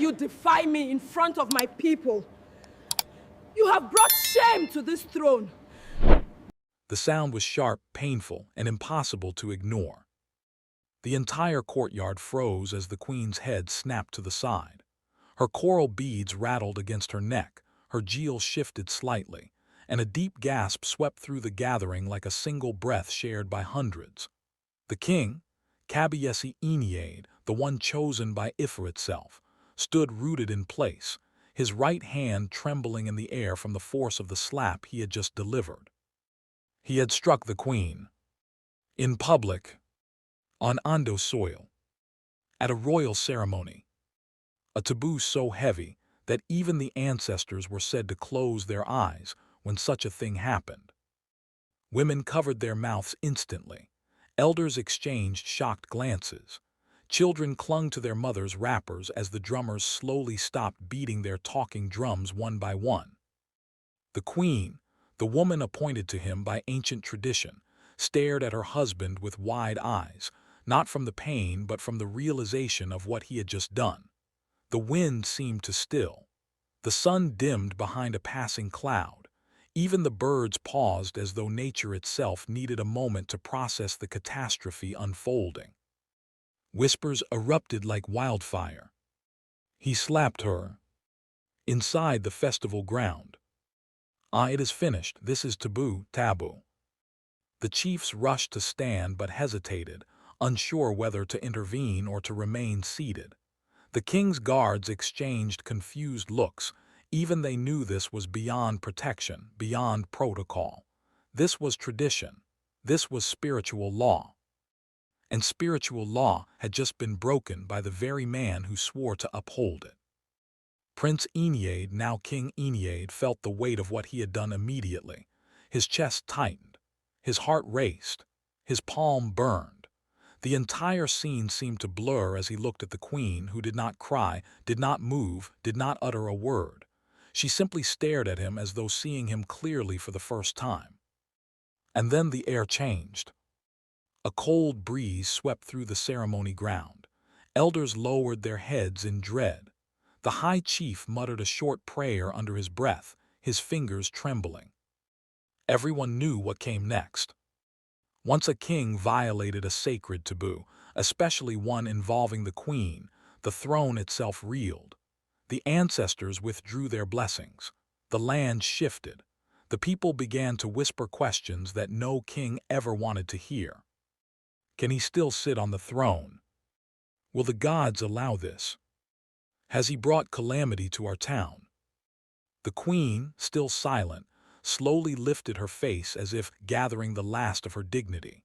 you defy me in front of my people? You have brought shame to this throne. The sound was sharp, painful, and impossible to ignore. The entire courtyard froze as the queen's head snapped to the side. Her coral beads rattled against her neck, her jewel shifted slightly, and a deep gasp swept through the gathering like a single breath shared by hundreds. The king, Prince Eniade, the one chosen by Ifa itself, stood rooted in place, his right hand trembling in the air from the force of the slap he had just delivered. He had struck the queen. In public, on Ondo soil, at a royal ceremony. A taboo so heavy that even the ancestors were said to close their eyes when such a thing happened. Women covered their mouths instantly. Elders exchanged shocked glances. Children clung to their mothers' wrappers as the drummers slowly stopped beating their talking drums one by one. The queen, the woman appointed to him by ancient tradition, stared at her husband with wide eyes, not from the pain but from the realization of what he had just done. The wind seemed to still. The sun dimmed behind a passing cloud. Even the birds paused as though nature itself needed a moment to process the catastrophe unfolding. Whispers erupted like wildfire. He slapped her. Inside the festival ground. It is finished. This is taboo. The chiefs rushed to stand but hesitated, unsure whether to intervene or to remain seated. The king's guards exchanged confused looks. Even they knew this was beyond protection, beyond protocol. This was tradition. This was spiritual law. And spiritual law had just been broken by the very man who swore to uphold it. Prince Eniade, now King Eniade, felt the weight of what he had done immediately. His chest tightened. His heart raced. His palm burned. The entire scene seemed to blur as he looked at the queen, who did not cry, did not move, did not utter a word. She simply stared at him as though seeing him clearly for the first time. And then the air changed. A cold breeze swept through the ceremony ground. Elders lowered their heads in dread. The high chief muttered a short prayer under his breath, his fingers trembling. Everyone knew what came next. Once a king violated a sacred taboo, especially one involving the queen, the throne itself reeled. The ancestors withdrew their blessings. The land shifted. The people began to whisper questions that no king ever wanted to hear. Can he still sit on the throne? Will the gods allow this? Has he brought calamity to our town? The queen, still silent, slowly lifted her face as if gathering the last of her dignity.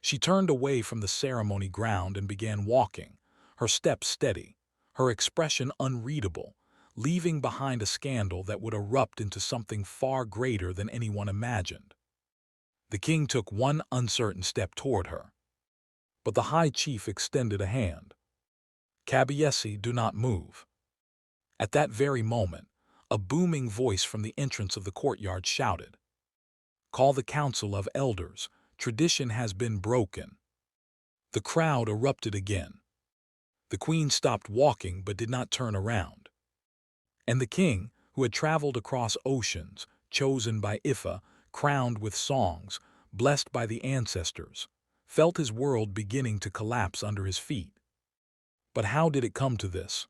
She turned away from the ceremony ground and began walking, her steps steady, her expression unreadable, leaving behind a scandal that would erupt into something far greater than anyone imagined. The king took one uncertain step toward her. But the high chief extended a hand. Kabiyesi, do not move. At that very moment, a booming voice from the entrance of the courtyard shouted, "Call the council of elders. Tradition has been broken." The crowd erupted again. The queen stopped walking but did not turn around. And the king, who had traveled across oceans, chosen by Ifa, crowned with songs, blessed by the ancestors, felt his world beginning to collapse under his feet. But how did it come to this?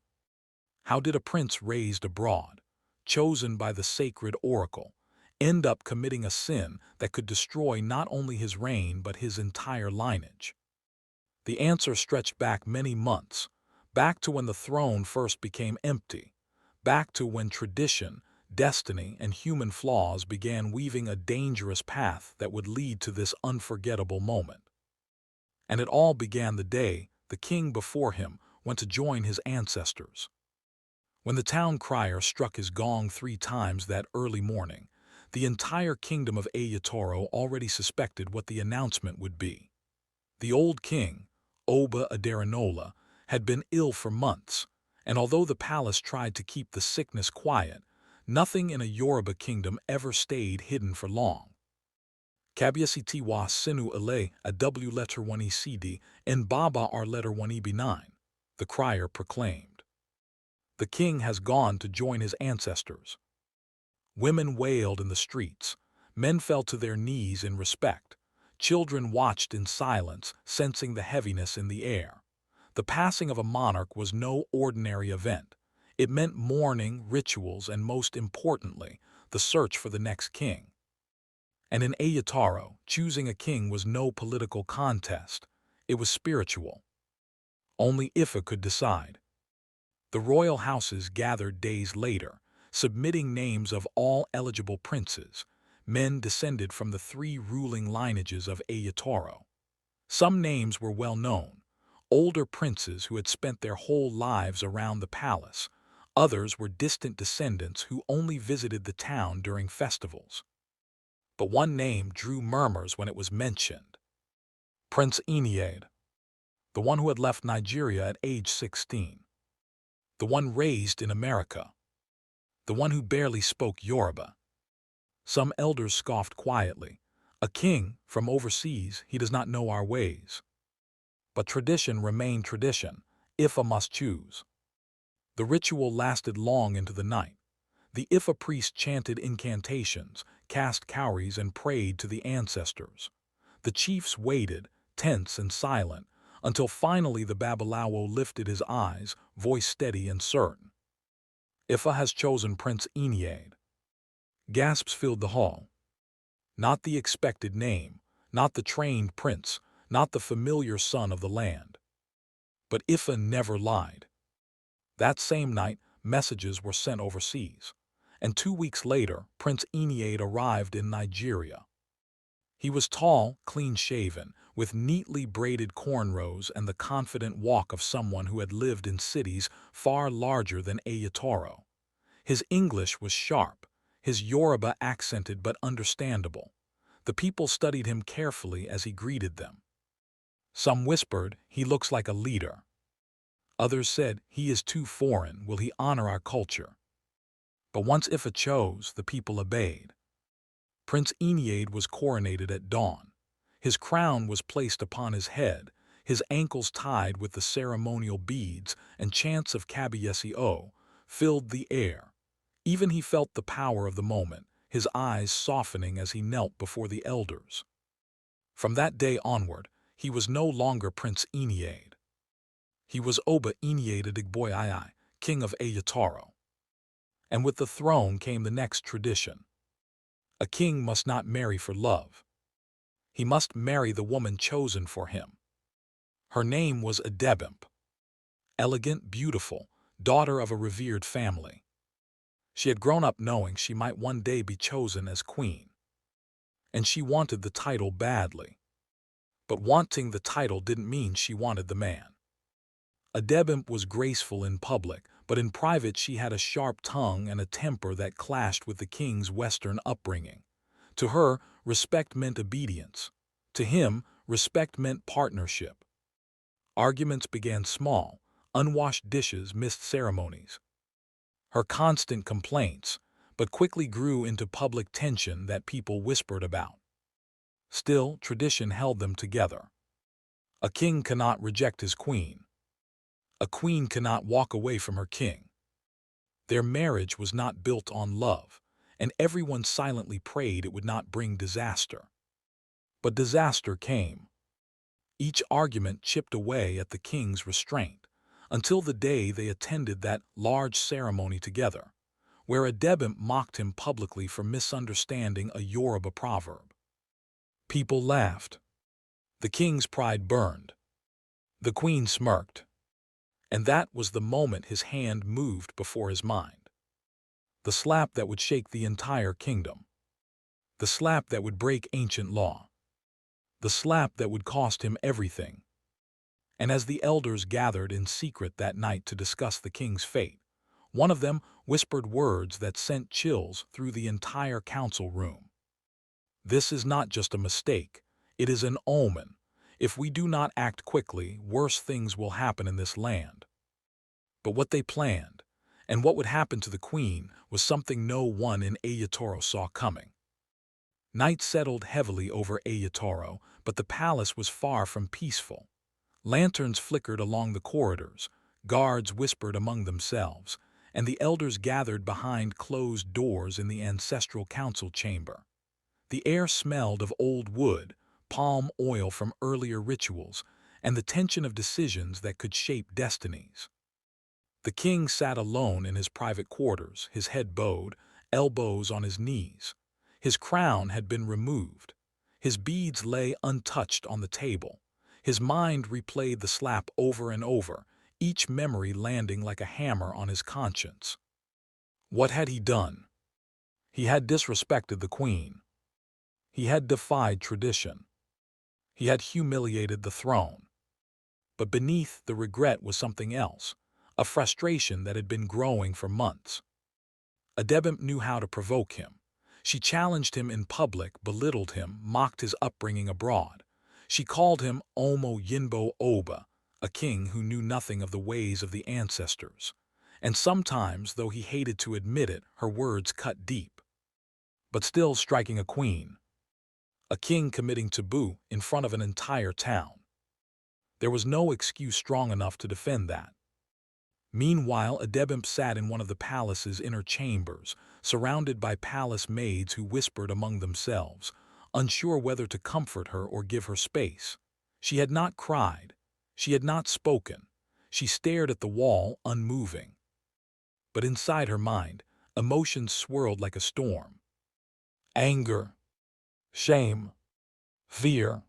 How did a prince raised abroad, chosen by the sacred oracle, end up committing a sin that could destroy not only his reign but his entire lineage? The answer stretched back many months, back to when the throne first became empty, back to when tradition, destiny, and human flaws began weaving a dangerous path that would lead to this unforgettable moment. And it all began the day the king before him went to join his ancestors. When the town crier struck his gong 3 times that early morning, the entire kingdom of Aiyetoro already suspected what the announcement would be. The old king, Oba Aderinola, had been ill for months, and although the palace tried to keep the sickness quiet, nothing in a Yoruba kingdom ever stayed hidden for long. Kabiyesi Tiwa Sinu Ile a W letter 1 ECD and Baba R letter 1 EB9, the crier proclaimed. The king has gone to join his ancestors. Women wailed in the streets. Men fell to their knees in respect. Children watched in silence, sensing the heaviness in the air. The passing of a monarch was no ordinary event. It meant mourning, rituals, and most importantly, the search for the next king. And in Aiyetoro, choosing a king was no political contest. It was spiritual. Only Ifa could decide. The royal houses gathered days later, submitting names of all eligible princes, men descended from the three ruling lineages of Aiyetoro. Some names were well known, older princes who had spent their whole lives around the palace. Others were distant descendants who only visited the town during festivals. But one name drew murmurs when it was mentioned. Prince Eniade, the one who had left Nigeria at age 16. The one raised in America. The one who barely spoke Yoruba. Some elders scoffed quietly. A king from overseas, he does not know our ways. But tradition remained tradition. Ifa must choose. The ritual lasted long into the night. The Ifa priest chanted incantations, cast cowries, and prayed to the ancestors. The chiefs waited, tense and silent, until finally the Babalawo lifted his eyes, voice steady and certain. Ifa has chosen Prince Eniade. Gasps filled the hall. Not the expected name, not the trained prince, not the familiar son of the land. But Ifa never lied. That same night, messages were sent overseas, and 2 weeks later, Prince Eniade arrived in Nigeria. He was tall, clean-shaven, with neatly braided cornrows and the confident walk of someone who had lived in cities far larger than Aiyetoro. His English was sharp, his Yoruba accented but understandable. The people studied him carefully as he greeted them. Some whispered, "He looks like a leader." Others said, "He is too foreign, will he honor our culture?" But once Ifa chose, the people obeyed. Prince Eniade was coronated at dawn. His crown was placed upon his head, his ankles tied with the ceremonial beads, and chants of Kabiyesi-O filled the air. Even he felt the power of the moment, his eyes softening as he knelt before the elders. From that day onward, he was no longer Prince Eniade. He was Oba Eniade Adebimpe, king of Aiyetoro. And with the throne came the next tradition. A king must not marry for love. He must marry the woman chosen for him. Her name was Adebimpe. Elegant, beautiful, daughter of a revered family. She had grown up knowing she might one day be chosen as queen. And she wanted the title badly. But wanting the title didn't mean she wanted the man. Adebimpe was graceful in public, but in private she had a sharp tongue and a temper that clashed with the king's Western upbringing. To her, respect meant obedience. To him, respect meant partnership. Arguments began small. Unwashed dishes missed ceremonies. Her constant complaints, but quickly grew into public tension that people whispered about. Still, tradition held them together. A king cannot reject his queen. A queen cannot walk away from her king. Their marriage was not built on love, and everyone silently prayed it would not bring disaster. But disaster came. Each argument chipped away at the king's restraint, until the day they attended that large ceremony together, where Adebimpe mocked him publicly for misunderstanding a Yoruba proverb. People laughed. The king's pride burned. The queen smirked. And that was the moment his hand moved before his mind. The slap that would shake the entire kingdom. The slap that would break ancient law. The slap that would cost him everything. And as the elders gathered in secret that night to discuss the king's fate, one of them whispered words that sent chills through the entire council room. "This is not just a mistake, it is an omen. If we do not act quickly, worse things will happen in this land." But what they planned, and what would happen to the queen, was something no one in Aiyetoro saw coming. Night settled heavily over Aiyetoro, but the palace was far from peaceful. Lanterns flickered along the corridors, guards whispered among themselves, and the elders gathered behind closed doors in the ancestral council chamber. The air smelled of old wood, palm oil from earlier rituals, and the tension of decisions that could shape destinies. The king sat alone in his private quarters, his head bowed, elbows on his knees. His crown had been removed. His beads lay untouched on the table. His mind replayed the slap over and over, each memory landing like a hammer on his conscience. What had he done? He had disrespected the queen. He had defied tradition. He had humiliated the throne. But beneath the regret was something else, a frustration that had been growing for months. Adebimpe knew how to provoke him. She challenged him in public, belittled him, mocked his upbringing abroad. She called him Omo Yinbo Oba, a king who knew nothing of the ways of the ancestors. And sometimes, though he hated to admit it, her words cut deep. But still striking a queen. A king committing taboo in front of an entire town. There was no excuse strong enough to defend that. Meanwhile, Adebimpe sat in one of the palace's inner chambers, surrounded by palace maids who whispered among themselves, unsure whether to comfort her or give her space. She had not cried. She had not spoken. She stared at the wall, unmoving. But inside her mind, emotions swirled like a storm. Anger, shame, fear.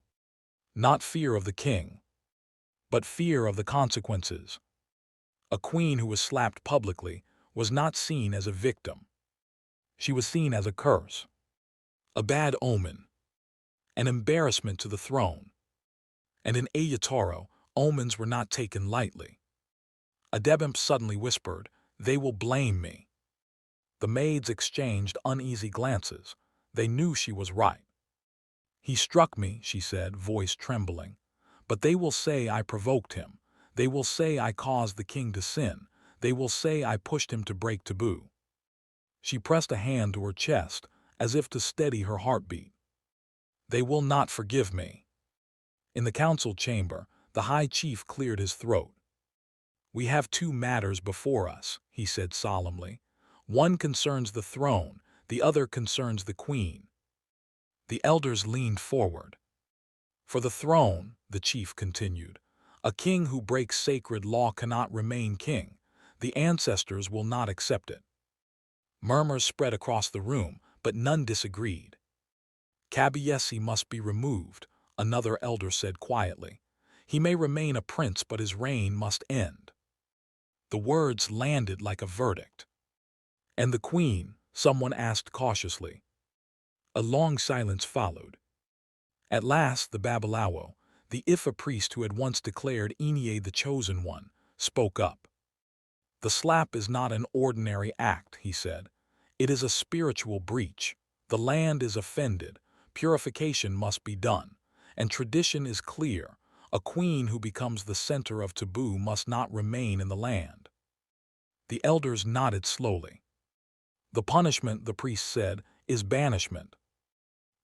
Not fear of the king, but fear of the consequences. A queen who was slapped publicly was not seen as a victim. She was seen as a curse, a bad omen, an embarrassment to the throne. And in Aiyetoro, omens were not taken lightly. Adebimpe suddenly whispered, "They will blame me." The maids exchanged uneasy glances. They knew she was right. "He struck me," she said, voice trembling. "But they will say I provoked him. They will say I caused the king to sin. They will say I pushed him to break taboo." She pressed a hand to her chest, as if to steady her heartbeat. "They will not forgive me." In the council chamber, the high chief cleared his throat. "We have two matters before us," he said solemnly. "One concerns the throne, the other concerns the queen." The elders leaned forward. "For the throne," the chief continued, "a king who breaks sacred law cannot remain king. The ancestors will not accept it." Murmurs spread across the room, but none disagreed. "Kabiyesi must be removed," another elder said quietly. "He may remain a prince, but his reign must end." The words landed like a verdict. "And the queen?" someone asked cautiously. A long silence followed. At last the Babalawo, the Ifa priest who had once declared Eniade the chosen one, spoke up. "The slap is not an ordinary act," he said. "It is a spiritual breach. The land is offended. Purification must be done. And tradition is clear. A queen who becomes the center of taboo must not remain in the land." The elders nodded slowly. "The punishment," the priest said, "is banishment."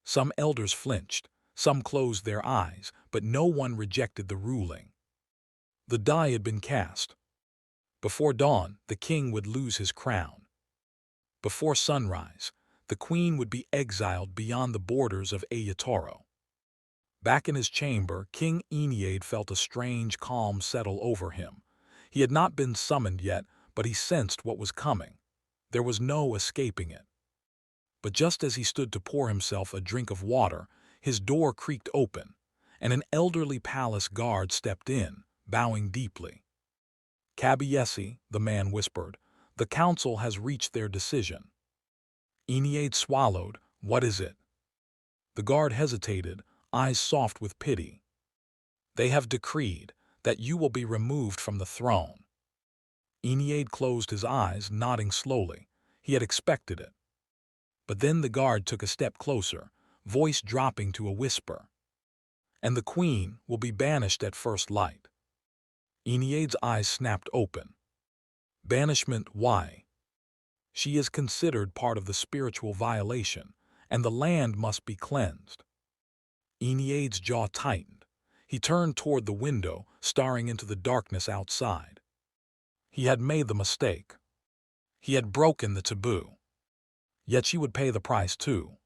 Some elders flinched. Some closed their eyes, but no one rejected the ruling. The die had been cast. Before dawn, the king would lose his crown. Before sunrise, the queen would be exiled beyond the borders of Aiyetoro. Back in his chamber, King Eniade felt a strange calm settle over him. He had not been summoned yet, but he sensed what was coming. There was no escaping it. But just as he stood to pour himself a drink of water, his door creaked open, and an elderly palace guard stepped in, bowing deeply. "Kabiyesi," the man whispered, "the council has reached their decision." Eniade swallowed. "What is it?" The guard hesitated, eyes soft with pity. "They have decreed that you will be removed from the throne." Eniade closed his eyes, nodding slowly. He had expected it. But then the guard took a step closer, voice dropping to a whisper. "And the queen will be banished at first light." Eniade's eyes snapped open. "Banishment, why?" "She is considered part of the spiritual violation, and the land must be cleansed." Eniade's jaw tightened. He turned toward the window, staring into the darkness outside. He had made the mistake. He had broken the taboo. Yet she would pay the price too.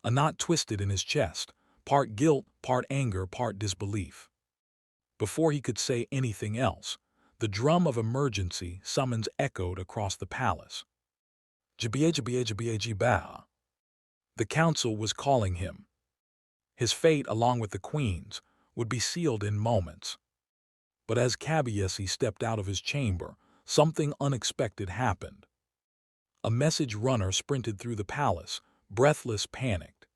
A knot twisted in his chest, part guilt, part anger, part disbelief. Before he could say anything else, the drum of emergency summons echoed across the palace. The council was calling him. His fate, along with the queen's, would be sealed in moments. But as Kabiyesi stepped out of his chamber, something unexpected happened. A message runner sprinted through the palace, breathless, panicked.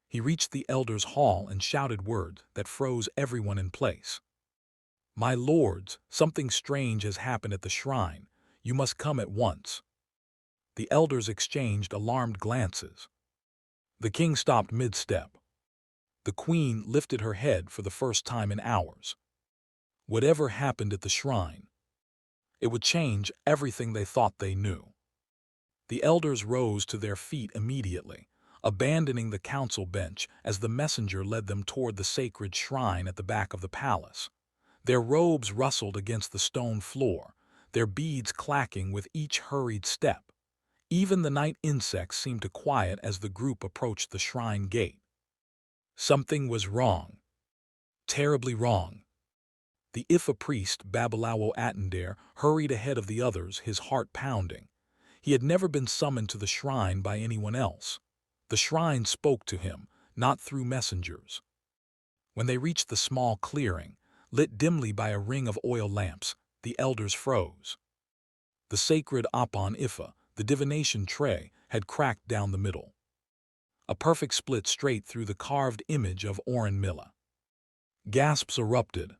He reached the elders' hall and shouted words that froze everyone in place. "My lords, something strange has happened at the shrine. You must come at once." The elders exchanged alarmed glances. The king stopped mid-step. The queen lifted her head for the first time in hours. Whatever happened at the shrine, it would change everything they thought they knew. The elders rose to their feet immediately, abandoning the council bench as the messenger led them toward the sacred shrine at the back of the palace. Their robes rustled against the stone floor, their beads clacking with each hurried step. Even the night insects seemed to quiet as the group approached the shrine gate. Something was wrong. Terribly wrong. The Ifa priest, Babalawo Atendere, hurried ahead of the others, his heart pounding. He had never been summoned to the shrine by anyone else. The shrine spoke to him, not through messengers. When they reached the small clearing, lit dimly by a ring of oil lamps, the elders froze. The sacred Apon Ifa, the divination tray, had cracked down the middle. A perfect split straight through the carved image of Orunmila. Gasps erupted.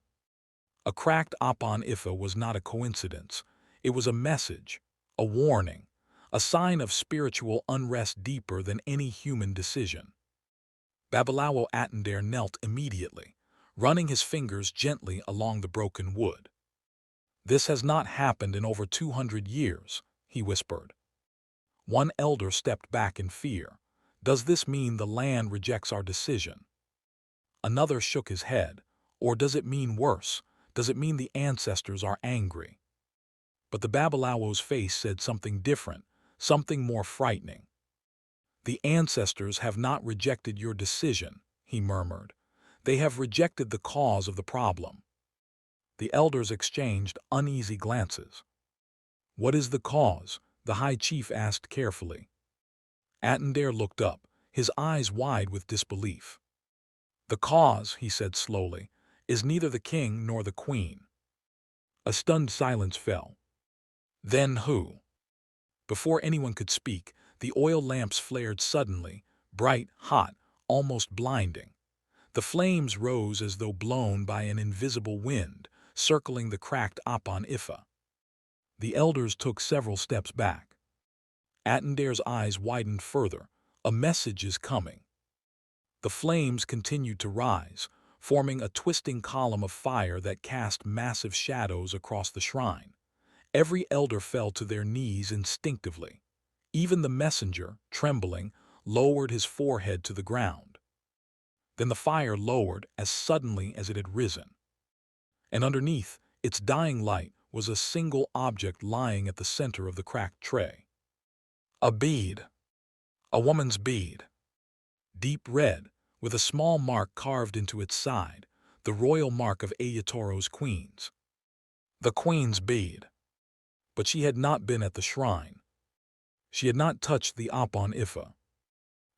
A cracked Apon Ifa was not a coincidence. It was a message, a warning, a sign of spiritual unrest deeper than any human decision. Babalawo Atendere knelt immediately, running his fingers gently along the broken wood. "This has not happened in over 200 years, he whispered. One elder stepped back in fear. "Does this mean the land rejects our decision?" Another shook his head. "Or does it mean worse? Does it mean the ancestors are angry?" But the Babalawo's face said something different, something more frightening. "The ancestors have not rejected your decision," he murmured. "They have rejected the cause of the problem." The elders exchanged uneasy glances. "What is the cause?" the high chief asked carefully. Atendere looked up, his eyes wide with disbelief. "The cause," he said slowly, "is neither the king nor the queen." A stunned silence fell. "Then who?" Before anyone could speak, the oil lamps flared suddenly, bright, hot, almost blinding. The flames rose as though blown by an invisible wind, circling the cracked Apon Ifa. The elders took several steps back. Atendere's eyes widened further. "A message is coming." The flames continued to rise, forming a twisting column of fire that cast massive shadows across the shrine. Every elder fell to their knees instinctively. Even the messenger, trembling, lowered his forehead to the ground. Then the fire lowered as suddenly as it had risen. And underneath, its dying light, was a single object lying at the center of the cracked tray. A bead. A woman's bead. Deep red, with a small mark carved into its side, the royal mark of Aiyetoro's queens. The queen's bead. But she had not been at the shrine. She had not touched the Apon Ifa.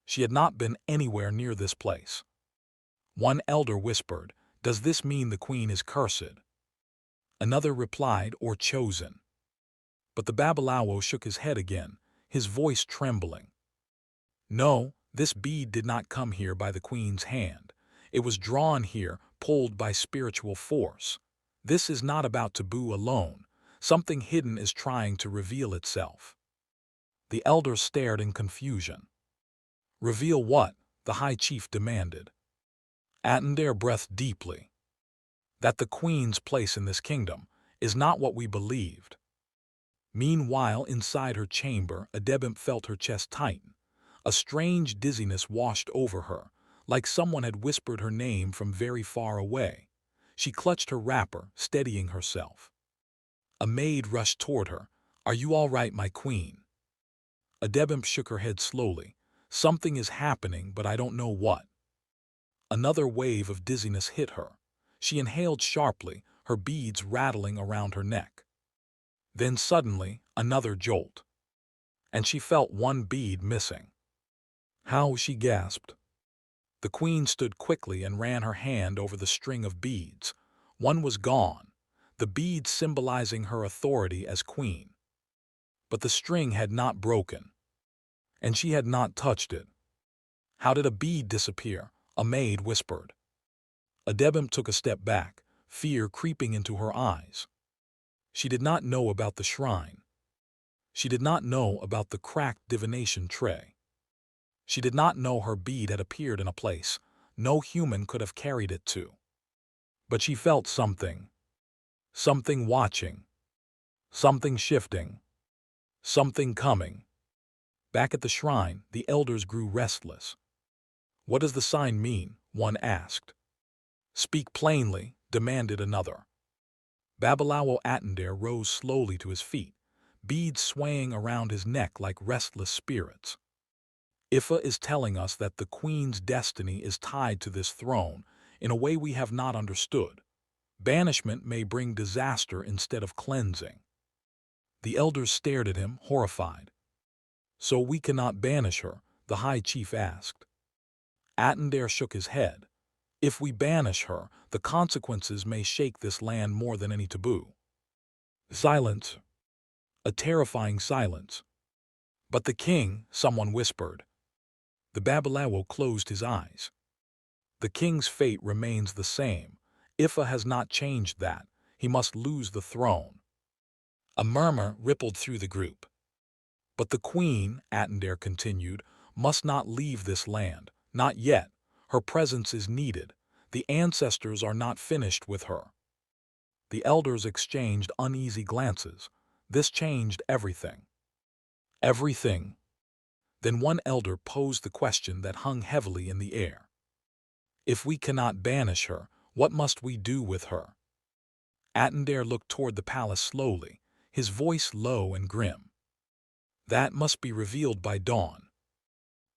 She had not been anywhere near this place. One elder whispered, "Does this mean the queen is cursed?" Another replied, "Or chosen." But the Babalawo shook his head again, his voice trembling. "No, this bead did not come here by the queen's hand. It was drawn here, pulled by spiritual force. This is not about taboo alone. Something hidden is trying to reveal itself." The elders stared in confusion. "Reveal what?" the high chief demanded. Atendere breathed deeply. "That the queen's place in this kingdom is not what we believed." Meanwhile, inside her chamber, Adebimpe felt her chest tighten. A strange dizziness washed over her, like someone had whispered her name from very far away. She clutched her wrapper, steadying herself. A maid rushed toward her, "Are you all right, my queen?" Adebimpe shook her head slowly. "Something is happening, but I don't know what." Another wave of dizziness hit her. She inhaled sharply, her beads rattling around her neck. Then suddenly, another jolt, and she felt one bead missing. "How?" she gasped. The queen stood quickly and ran her hand over the string of beads. One was gone, the bead symbolizing her authority as queen. But the string had not broken, and she had not touched it. "How did a bead disappear?" a maid whispered. Adebimpe took a step back, fear creeping into her eyes. She did not know about the shrine. She did not know about the cracked divination tray. She did not know her bead had appeared in a place no human could have carried it to. But she felt something. Something watching. Something shifting. Something coming. Back at the shrine, the elders grew restless. "What does the sign mean?" one asked. "Speak plainly," demanded another. Babalawo Atendare rose slowly to his feet, beads swaying around his neck like restless spirits. "Ifa is telling us that the queen's destiny is tied to this throne in a way we have not understood. Banishment may bring disaster instead of cleansing." The elders stared at him, horrified. "So we cannot banish her?" the high chief asked. Atendare shook his head. "If we banish her, the consequences may shake this land more than any taboo." Silence. A terrifying silence. "But the king," someone whispered. The Babalawo closed his eyes. "The king's fate remains the same. Ifa has not changed that. He must lose the throne." A murmur rippled through the group. "But the queen," Atendare continued, "must not leave this land. Not yet. Her presence is needed. The ancestors are not finished with her." The elders exchanged uneasy glances. This changed everything. Everything. Then one elder posed the question that hung heavily in the air. "If we cannot banish her, what must we do with her?" Atendare looked toward the palace slowly, his voice low and grim. "That must be revealed by dawn."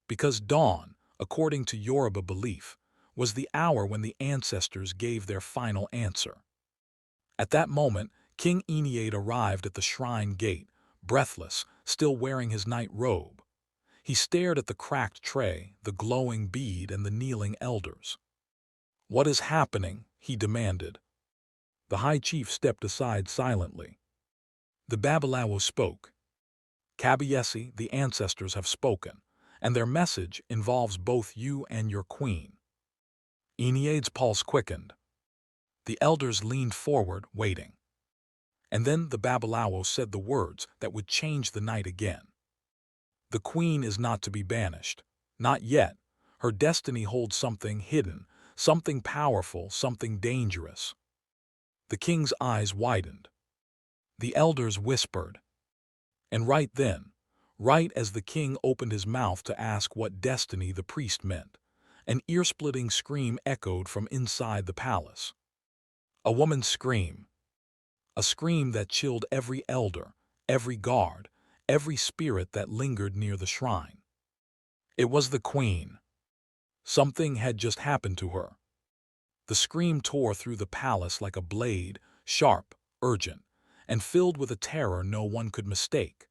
Because dawn, according to Yoruba belief, was the hour when the ancestors gave their final answer. At that moment, King Eniade arrived at the shrine gate, breathless, still wearing his night robe. He stared at the cracked tray, the glowing bead, and the kneeling elders. "What is happening?" he demanded. The high chief stepped aside silently. The Babalawo spoke. "Kabiyesi, the ancestors have spoken, and their message involves both you and your queen." Eniade's pulse quickened. The elders leaned forward, waiting. And then the Babalawo said the words that would change the night again. "The queen is not to be banished. Not yet. Her destiny holds something hidden, something powerful, something dangerous." The king's eyes widened. The elders whispered. And right then, right as the king opened his mouth to ask what destiny the priest meant, an ear-splitting scream echoed from inside the palace. A woman's scream. A scream that chilled every elder, every guard, every spirit that lingered near the shrine. It was the queen. Something had just happened to her. The scream tore through the palace like a blade, sharp, urgent, and filled with a terror no one could mistake.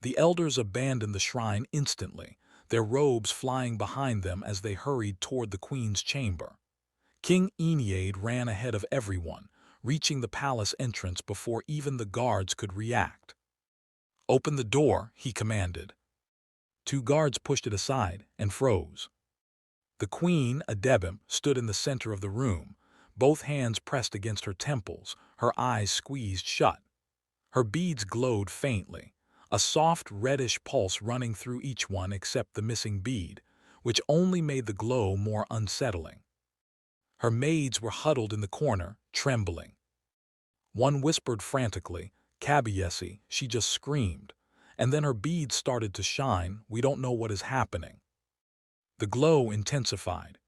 The elders abandoned the shrine instantly, their robes flying behind them as they hurried toward the queen's chamber. King Eniade ran ahead of everyone, reaching the palace entrance before even the guards could react. "Open the door," he commanded. Two guards pushed it aside and froze. The Queen Adebimpe stood in the center of the room, both hands pressed against her temples, her eyes squeezed shut. Her beads glowed faintly, a soft reddish pulse running through each one except the missing bead, which only made the glow more unsettling. Her maids were huddled in the corner, trembling. One whispered frantically, "Kabiyesi," she just screamed, and then her beads started to shine. "We don't know what is happening." The glow intensified.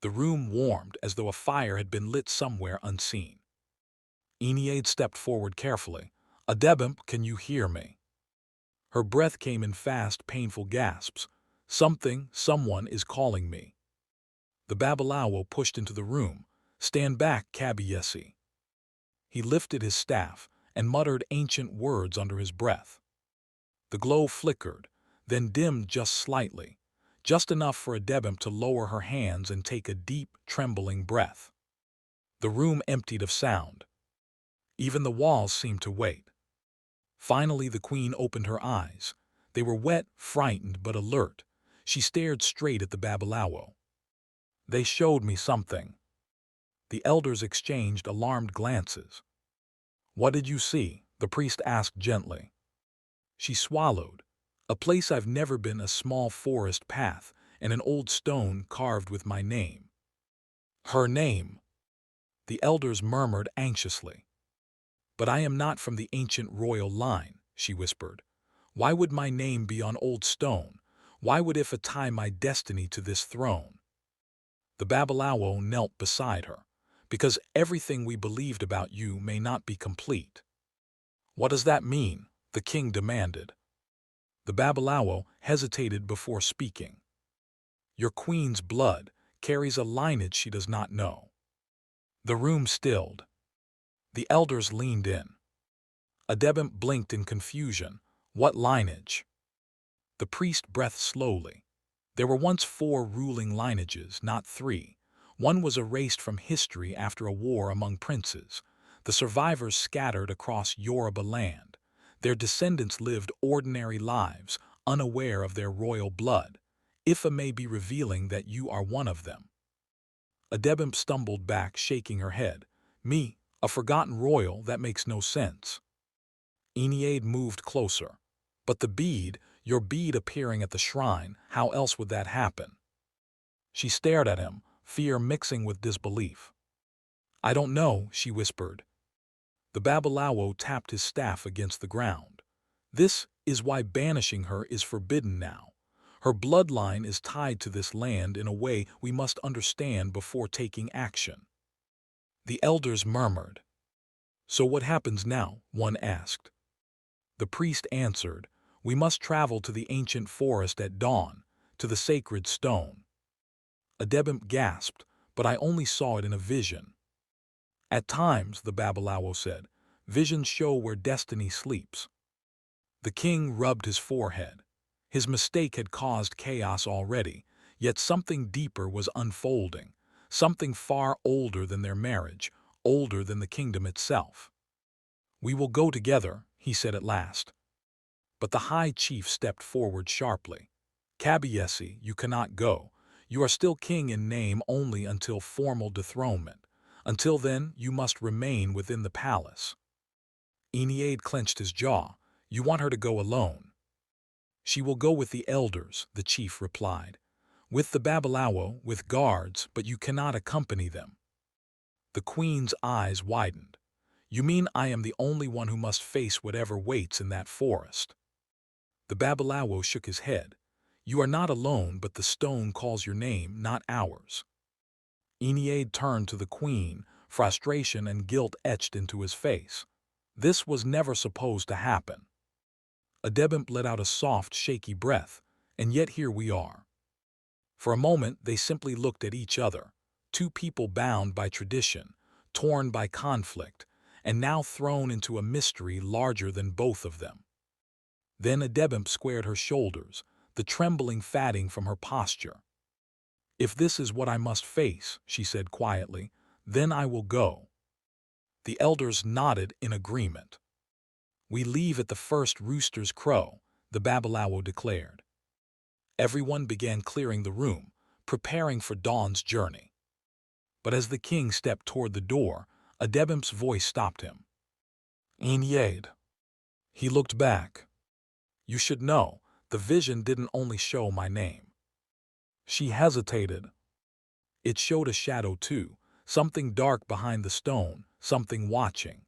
The room warmed as though a fire had been lit somewhere unseen. Eniade stepped forward carefully, Adebimpe, can you hear me? Her breath came in fast, painful gasps. Someone is calling me. The Babalawo pushed into the room. Stand back, Kabiyesi. He lifted his staff and muttered ancient words under his breath. The glow flickered, then dimmed just slightly, just enough for Adebimpe to lower her hands and take a deep, trembling breath. The room emptied of sound. Even the walls seemed to wait. Finally, the queen opened her eyes. They were wet, frightened, but alert. She stared straight at the Babalawo. They showed me something. The elders exchanged alarmed glances. What did you see? The priest asked gently. She swallowed. A place I've never been, a small forest path, and an old stone carved with my name. Her name, the elders murmured anxiously. But I am not from the ancient royal line, she whispered. Why would my name be on old stone? Why would it tie my destiny to this throne? The Babalawo knelt beside her. Because everything we believed about you may not be complete. What does that mean? The king demanded. The Babalawo hesitated before speaking. Your queen's blood carries a lineage she does not know. The room stilled. The elders leaned in. Adebimpe blinked in confusion. What lineage? The priest breathed slowly. There were once 4 ruling lineages, not 3. One was erased from history after a war among princes. The survivors scattered across Yoruba land. Their descendants lived ordinary lives, unaware of their royal blood. Ifa may be revealing that you are one of them. Adebimpe stumbled back, shaking her head. Me, a forgotten royal, that makes no sense. Eniade moved closer. But the bead, your bead appearing at the shrine, how else would that happen? She stared at him, fear mixing with disbelief. I don't know, she whispered. The Babalawo tapped his staff against the ground. This is why banishing her is forbidden now. Her bloodline is tied to this land in a way we must understand before taking action. The elders murmured. So what happens now? One asked. The priest answered, we must travel to the ancient forest at dawn, to the sacred stone. Adebimpe gasped, but I only saw it in a vision. At times, the Babalawo said, visions show where destiny sleeps. The king rubbed his forehead. His mistake had caused chaos already, yet something deeper was unfolding, something far older than their marriage, older than the kingdom itself. We will go together, he said at last. But the high chief stepped forward sharply. Kabiyesi, you cannot go. You are still king in name only until formal dethronement. Until then, you must remain within the palace. Eniade clenched his jaw. You want her to go alone? She will go with the elders, the chief replied. With the Babalawo, with guards, but you cannot accompany them. The queen's eyes widened. You mean I am the only one who must face whatever waits in that forest? The Babalawo shook his head. You are not alone, but the stone calls your name, not ours. Eniade turned to the queen, frustration and guilt etched into his face. This was never supposed to happen. Adebimpe let out a soft, shaky breath, and yet here we are. For a moment, they simply looked at each other, 2 people bound by tradition, torn by conflict, and now thrown into a mystery larger than both of them. Then Adebimpe squared her shoulders, the trembling fading from her posture. If this is what I must face, she said quietly, then I will go. The elders nodded in agreement. We leave at the first rooster's crow, the Babalawo declared. Everyone began clearing the room, preparing for dawn's journey. But as the king stepped toward the door, Adebimpe's voice stopped him. Eniade. He looked back. You should know, the vision didn't only show my name. She hesitated. It showed a shadow too, something dark behind the stone, something watching.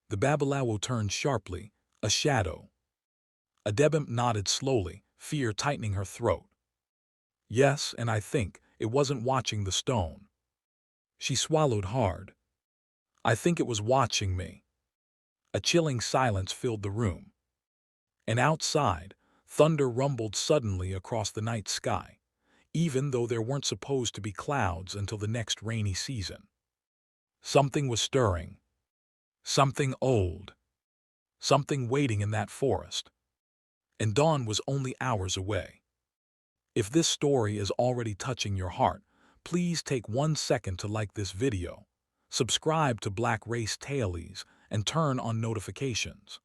The Babalawo turned sharply, a shadow. Adebimpe nodded slowly, fear tightening her throat. Yes, and I think it wasn't watching the stone. She swallowed hard. I think it was watching me. A chilling silence filled the room. And outside, thunder rumbled suddenly across the night sky, even though there weren't supposed to be clouds until the next rainy season. Something was stirring. Something old. Something waiting in that forest. And dawn was only hours away. If this story is already touching your heart, please take 1 second to like this video, subscribe to Black Race Tales, and turn on notifications.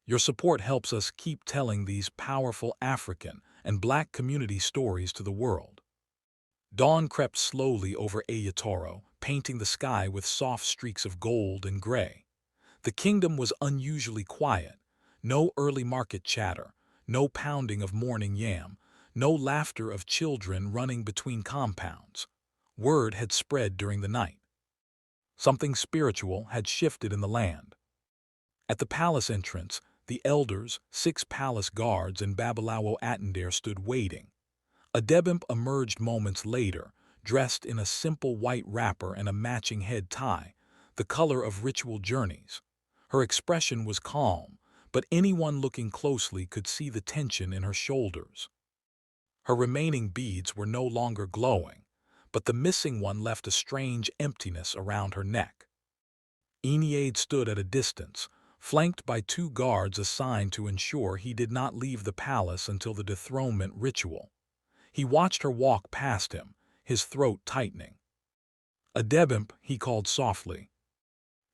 Your support helps us keep telling these powerful African and Black community stories to the world. Dawn crept slowly over Aiyetoro, painting the sky with soft streaks of gold and gray. The kingdom was unusually quiet. No early market chatter, no pounding of morning yam, no laughter of children running between compounds. Word had spread during the night. Something spiritual had shifted in the land. At the palace entrance, the elders, 6 palace guards, and Babalawo Atendere stood waiting. Adebimpe emerged moments later, dressed in a simple white wrapper and a matching head tie, the color of ritual journeys. Her expression was calm, but anyone looking closely could see the tension in her shoulders. Her remaining beads were no longer glowing, but the missing one left a strange emptiness around her neck. Eniade stood at a distance, flanked by 2 guards assigned to ensure he did not leave the palace until the dethronement ritual. He watched her walk past him, his throat tightening. "Adebimpe," he called softly.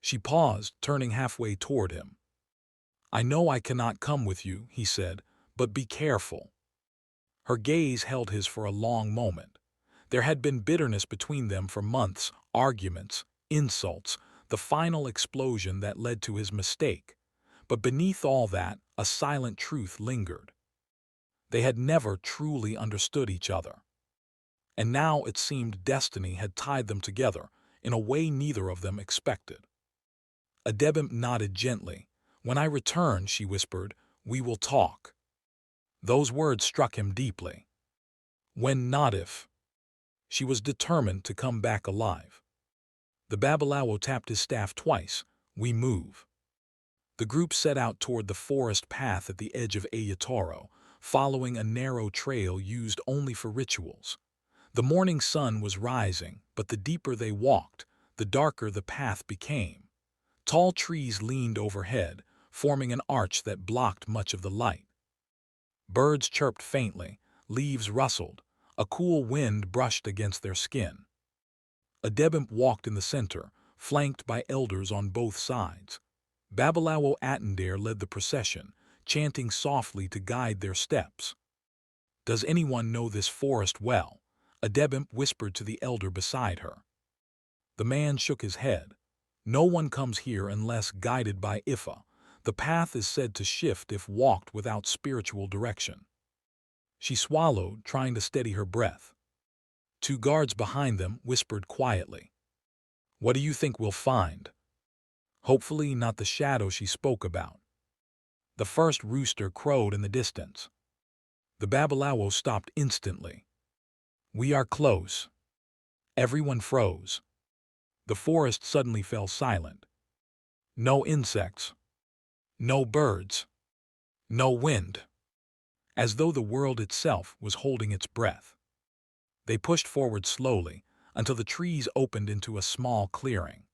She paused, turning halfway toward him. "I know I cannot come with you," he said, "but be careful." Her gaze held his for a long moment. There had been bitterness between them for months, arguments, insults, the final explosion that led to his mistake. But beneath all that, a silent truth lingered. They had never truly understood each other. And now it seemed destiny had tied them together in a way neither of them expected. Adebimpe nodded gently. "When I return," she whispered, "we will talk." Those words struck him deeply. When, not if. She was determined to come back alive. The Babalawo tapped his staff twice. "We move." The group set out toward the forest path at the edge of Aiyetoro, following a narrow trail used only for rituals. The morning sun was rising, but the deeper they walked, the darker the path became. Tall trees leaned overhead, forming an arch that blocked much of the light. Birds chirped faintly, leaves rustled, a cool wind brushed against their skin. Adebimpe walked in the center, flanked by elders on both sides. Babalawo Atendere led the procession, chanting softly to guide their steps. "Does anyone know this forest well?" Adebimpe whispered to the elder beside her. The man shook his head. "No one comes here unless guided by Ifa. The path is said to shift if walked without spiritual direction." She swallowed, trying to steady her breath. 2 guards behind them whispered quietly. "What do you think we'll find?" Hopefully not the shadow she spoke about. The first rooster crowed in the distance. The Babalawo stopped instantly. "We are close." Everyone froze. The forest suddenly fell silent. No insects. No birds. No wind. As though the world itself was holding its breath. They pushed forward slowly until the trees opened into a small clearing.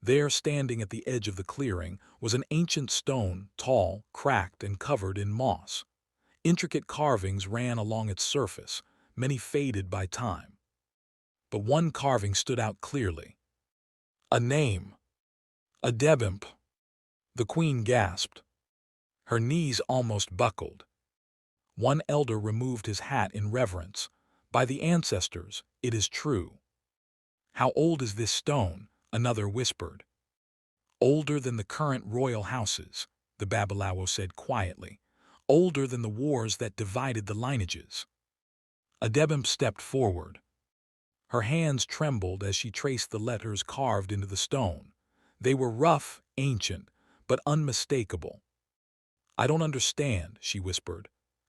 There, standing at the edge of the clearing, was an ancient stone, tall, cracked, and covered in moss. Intricate carvings ran along its surface, many faded by time. But one carving stood out clearly. A name. Adebimpe. The queen gasped. Her knees almost buckled. One elder removed his hat in reverence. "By the ancestors, it is true." "How old is this stone?" another whispered. "Older than the current royal houses," the Babalawo said quietly. "Older than the wars that divided the lineages." Adebimpe stepped forward. Her hands trembled as she traced the letters carved into the stone. They were rough, ancient, but unmistakable. "I don't understand," she whispered.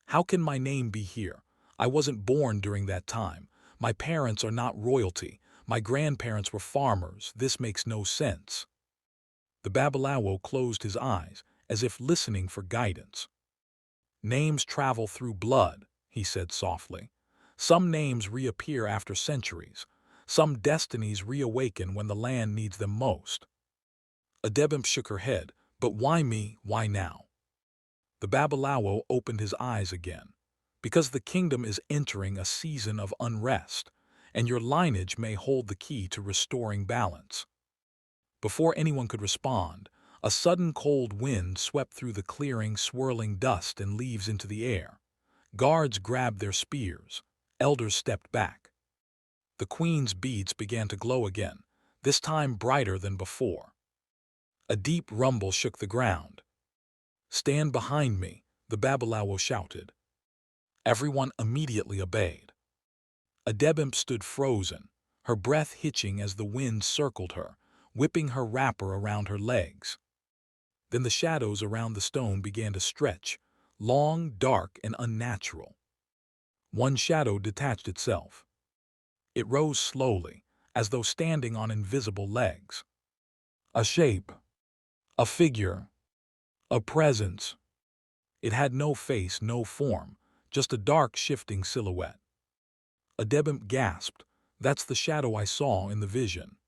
"How can my name be here? I wasn't born during that time. My parents are not royalty. My grandparents were farmers. This makes no sense." The Babalawo closed his eyes, as if listening for guidance. "Names travel through blood," he said softly. "Some names reappear after centuries. Some destinies reawaken when the land needs them most." Adebimpe shook her head. "But why me? Why now?" The Babalawo opened his eyes again. "Because the kingdom is entering a season of unrest, and your lineage may hold the key to restoring balance." Before anyone could respond, a sudden cold wind swept through the clearing, swirling dust and leaves into the air. Guards grabbed their spears. Elders stepped back. The queen's beads began to glow again, this time brighter than before. A deep rumble shook the ground. "Stand behind me," the Babalawo shouted. Everyone immediately obeyed. Adebimpe stood frozen, her breath hitching as the wind circled her, whipping her wrapper around her legs. Then the shadows around the stone began to stretch, long, dark, and unnatural. One shadow detached itself. It rose slowly, as though standing on invisible legs. A shape, a figure, a presence. It had no face, no form, just a dark, shifting silhouette. Adebimpe gasped. "That's the shadow I saw in the vision."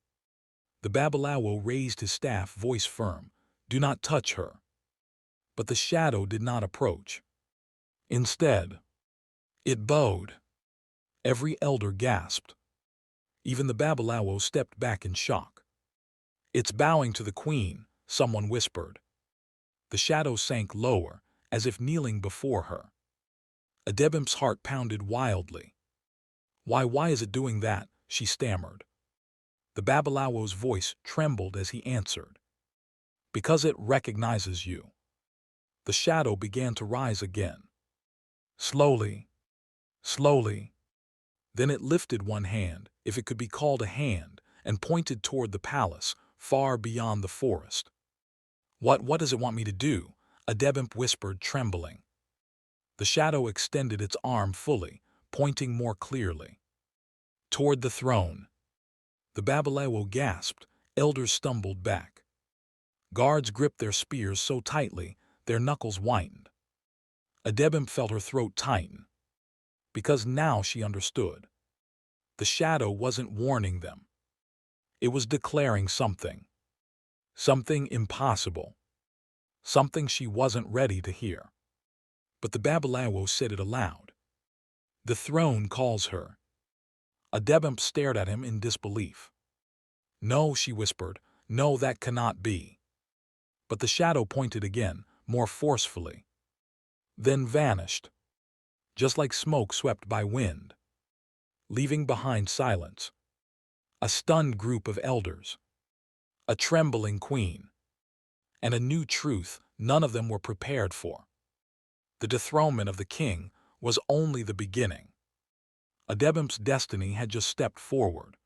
The Babalawo raised his staff, voice firm. "Do not touch her." But the shadow did not approach. Instead, it bowed. Every elder gasped. Even the Babalawo stepped back in shock. "It's bowing to the queen," someone whispered. The shadow sank lower, as if kneeling before her. Adebimpe's heart pounded wildly. Why is it doing that?" she stammered. The Babalawo's voice trembled as he answered. "Because it recognizes you." The shadow began to rise again. Slowly, slowly. Then it lifted one hand, if it could be called a hand, and pointed toward the palace, far beyond the forest. What does it want me to do?" Adebimpe whispered, trembling. The shadow extended its arm fully, pointing more clearly. "Toward the throne." The Babalawo gasped. Elders stumbled back. Guards gripped their spears so tightly, their knuckles whitened. Adebimpe felt her throat tighten. Because now she understood. The shadow wasn't warning them. It was declaring something. Something impossible. Something she wasn't ready to hear. But the Babalawo said it aloud. "The throne calls her." Adebimpe stared at him in disbelief. "No," she whispered. "No, that cannot be." But the shadow pointed again, more forcefully. Then vanished. Just like smoke swept by wind. Leaving behind silence. A stunned group of elders. A trembling queen. And a new truth none of them were prepared for. The dethronement of the king was only the beginning. Adebimpe's destiny had just stepped forward,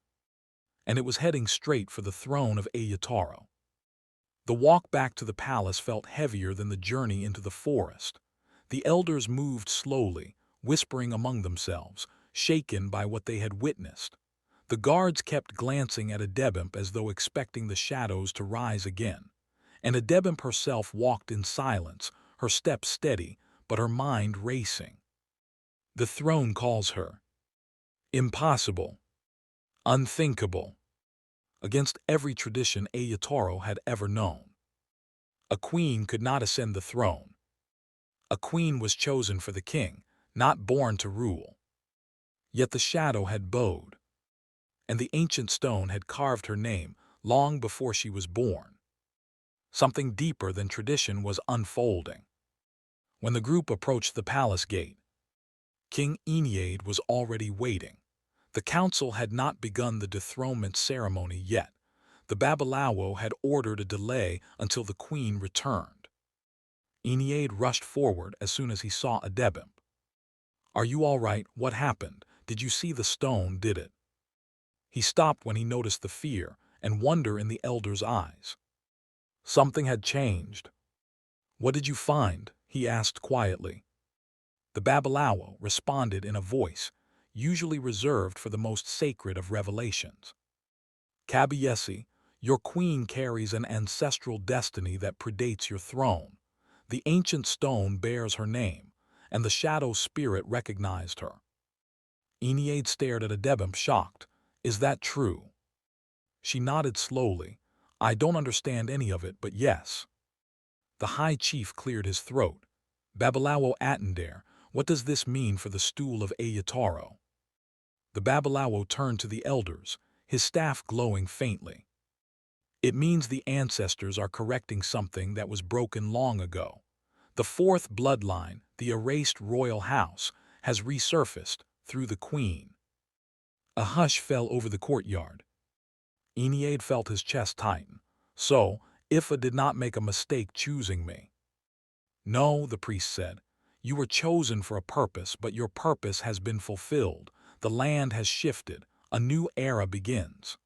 and it was heading straight for the throne of Aiyetoro. The walk back to the palace felt heavier than the journey into the forest. The elders moved slowly, whispering among themselves, shaken by what they had witnessed. The guards kept glancing at Adebimpe as though expecting the shadows to rise again. And Adebimpe herself walked in silence, her steps steady, but her mind racing. The throne calls her. Impossible. Unthinkable. Against every tradition Aiyetoro had ever known. A queen could not ascend the throne. A queen was chosen for the king, not born to rule. Yet the shadow had bowed, and the ancient stone had carved her name long before she was born. Something deeper than tradition was unfolding. When the group approached the palace gate, King Eniade was already waiting. The council had not begun the dethronement ceremony yet. The Babalawo had ordered a delay until the queen returned. Eniade rushed forward as soon as he saw Adebimpe. "Are you all right? What happened? Did you see the stone, did it?" He stopped when he noticed the fear and wonder in the elder's eyes. Something had changed. "What did you find?" he asked quietly. The Babalawo responded in a voice usually reserved for the most sacred of revelations. "Kabiyesi, Your queen carries an ancestral destiny that predates your throne. The ancient stone bears her name, and the shadow spirit recognized her. Eniade stared at Adebimpe, shocked. Is that true? She nodded slowly. I don't understand any of it, but yes. The high chief cleared his throat. Babalawo Atendare, what does this mean for the stool of Aiyetoro? The Babalawo turned to the elders, his staff glowing faintly. It means the ancestors are correcting something that was broken long ago. The fourth bloodline, the erased royal house, has resurfaced through the queen. A hush fell over the courtyard. Eniade felt his chest tighten. So, Ifa did not make a mistake choosing me. No, the priest said. You were chosen for a purpose, but your purpose has been fulfilled. The land has shifted. A new era begins.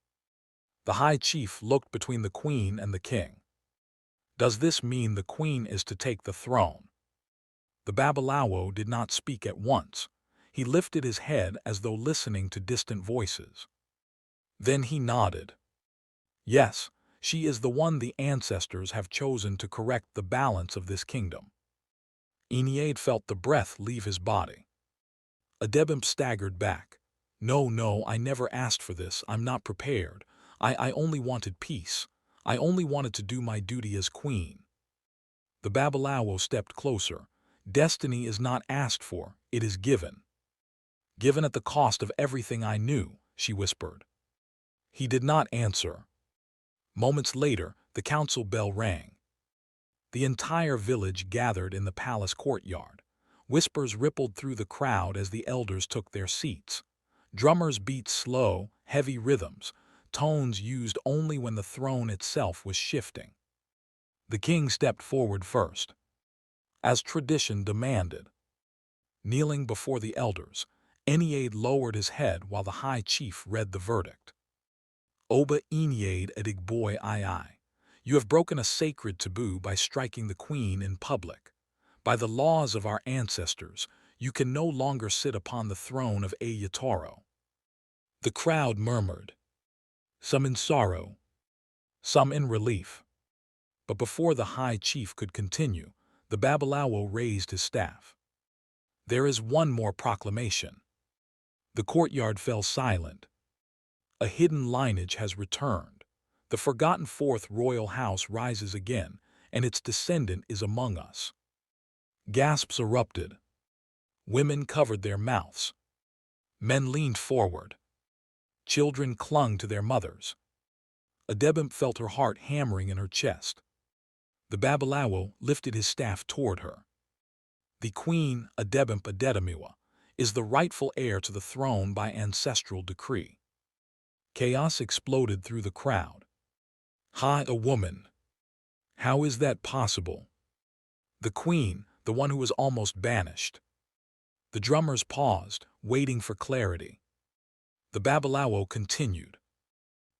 The high chief looked between the queen and the king. Does this mean the queen is to take the throne? The Babalawo did not speak at once. He lifted his head as though listening to distant voices. Then he nodded. Yes, she is the one the ancestors have chosen to correct the balance of this kingdom. Eniade felt the breath leave his body. Adebimpe staggered back. No, I never asked for this. I'm not prepared. I only wanted peace. I only wanted to do my duty as queen. The Babalawo stepped closer. Destiny is not asked for, it is given. Given at the cost of everything I knew, she whispered. He did not answer. Moments later, the council bell rang. The entire village gathered in the palace courtyard. Whispers rippled through the crowd as the elders took their seats. Drummers beat slow, heavy rhythms, tones used only when the throne itself was shifting. The king stepped forward first, as tradition demanded. Kneeling before the elders, Eniade lowered his head while the high chief read the verdict. Oba Eniade Adigboy II, you have broken a sacred taboo by striking the queen in public. By the laws of our ancestors, you can no longer sit upon the throne of Aiyetoro. The crowd murmured, some in sorrow, some in relief. But before the high chief could continue, the Babalawo raised his staff. There is one more proclamation. The courtyard fell silent. A hidden lineage has returned. The forgotten fourth royal house rises again, and its descendant is among us. Gasps erupted. Women covered their mouths. Men leaned forward. Children clung to their mothers. Adebimpe felt her heart hammering in her chest. The Babalawo lifted his staff toward her. The Queen Adebimpe Adedimiwa is the rightful heir to the throne by ancestral decree. Chaos exploded through the crowd. Ha, a woman! How is that possible? The queen, the one who was almost banished. The drummers paused, waiting for clarity. The Babalawo continued.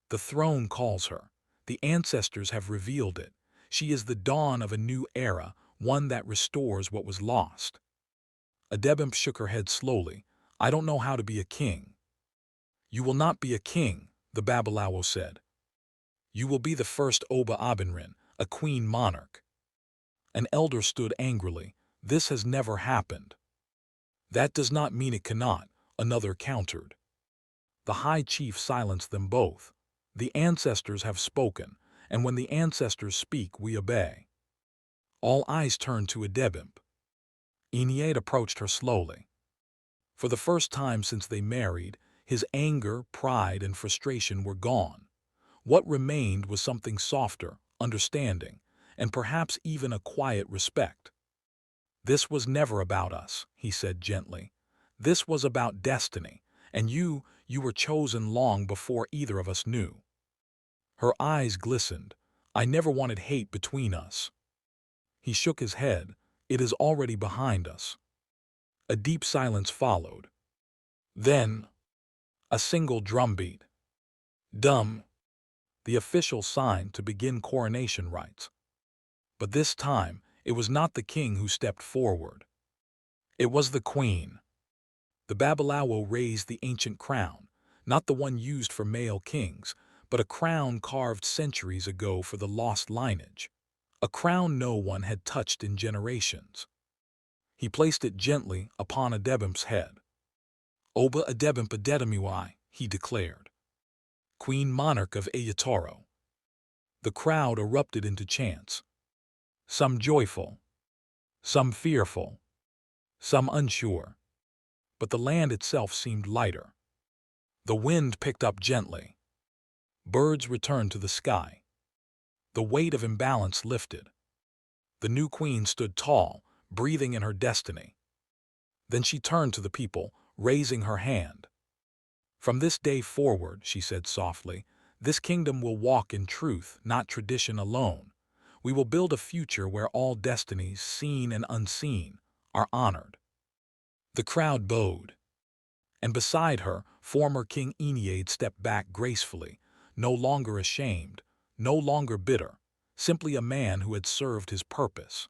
The throne calls her. The ancestors have revealed it. She is the dawn of a new era, one that restores what was lost. Adebimpe shook her head slowly. I don't know how to be a king. You will not be a king, the Babalawo said. You will be the first Oba Abinrin, a queen monarch. An elder stood angrily. This has never happened. That does not mean it cannot, another countered. The high chief silenced them both. The ancestors have spoken, and when the ancestors speak, we obey. All eyes turned to Adebimpe. Eniade approached her slowly. For the first time since they married, his anger, pride, and frustration were gone. What remained was something softer, understanding, and perhaps even a quiet respect. This was never about us, he said gently. This was about destiny, and you were chosen long before either of us knew. Her eyes glistened. I never wanted hate between us. He shook his head. It is already behind us. A deep silence followed. Then, a single drumbeat. Dum, the official sign to begin coronation rites. But this time, it was not the king who stepped forward. It was the queen. The Babalawo raised the ancient crown, not the one used for male kings, but a crown carved centuries ago for the lost lineage, a crown no one had touched in generations. He placed it gently upon Adebimpe's head. "Oba Adebimpe Adedimiwai," he declared, "Queen Monarch of Aiyetoro." The crowd erupted into chants, some joyful, some fearful, some unsure. But the land itself seemed lighter. The wind picked up gently. Birds returned to the sky. The weight of imbalance lifted. The new queen stood tall, breathing in her destiny. Then she turned to the people, raising her hand. "From this day forward," she said softly, "this kingdom will walk in truth, not tradition alone. We will build a future where all destinies, seen and unseen, are honored." The crowd bowed. And beside her, former King Eniade stepped back gracefully, no longer ashamed, no longer bitter, simply a man who had served his purpose.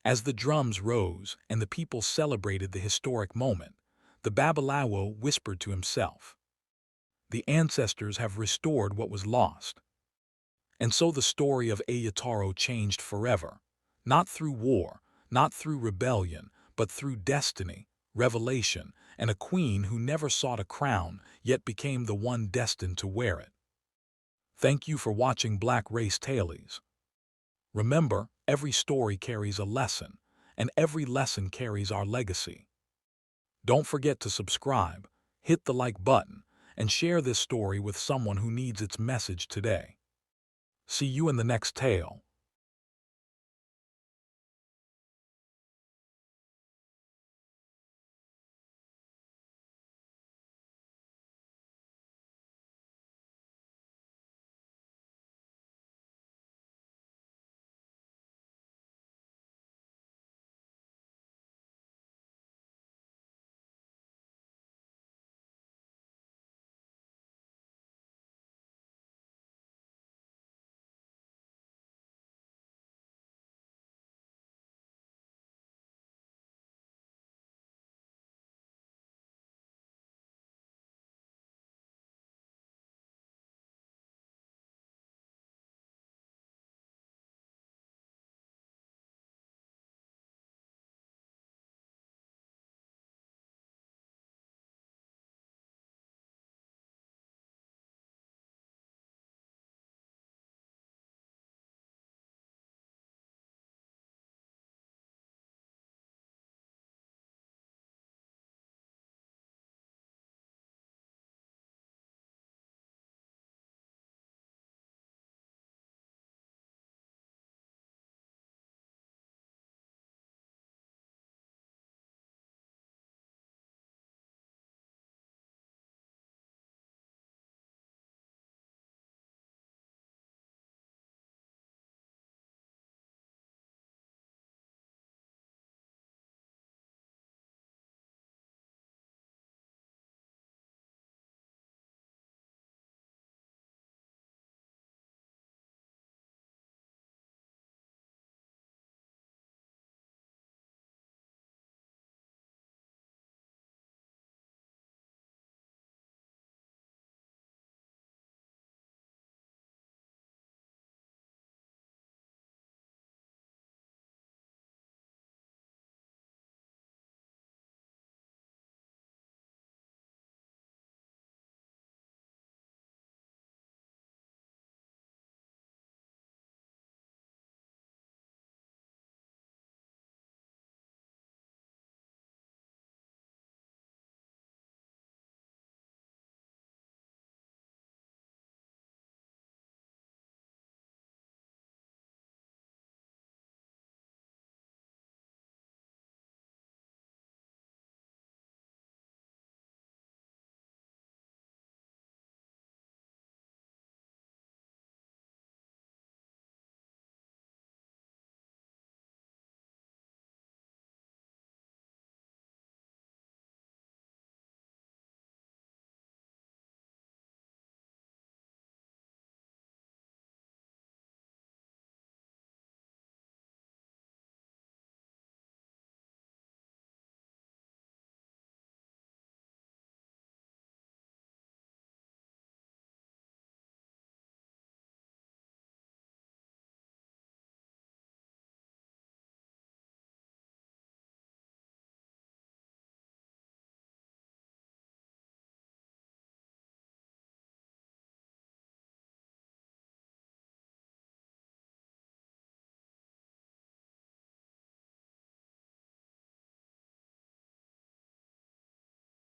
As the drums rose and the people celebrated the historic moment, the Babalawo whispered to himself, "The ancestors have restored what was lost." And so the story of Aiyetoro changed forever, not through war, not through rebellion, but through destiny, revelation, and a queen who never sought a crown, yet became the one destined to wear it. Thank you for watching Black Race Tales. Remember, every story carries a lesson, and every lesson carries our legacy. Don't forget to subscribe, hit the like button, and share this story with someone who needs its message today. See you in the next tale.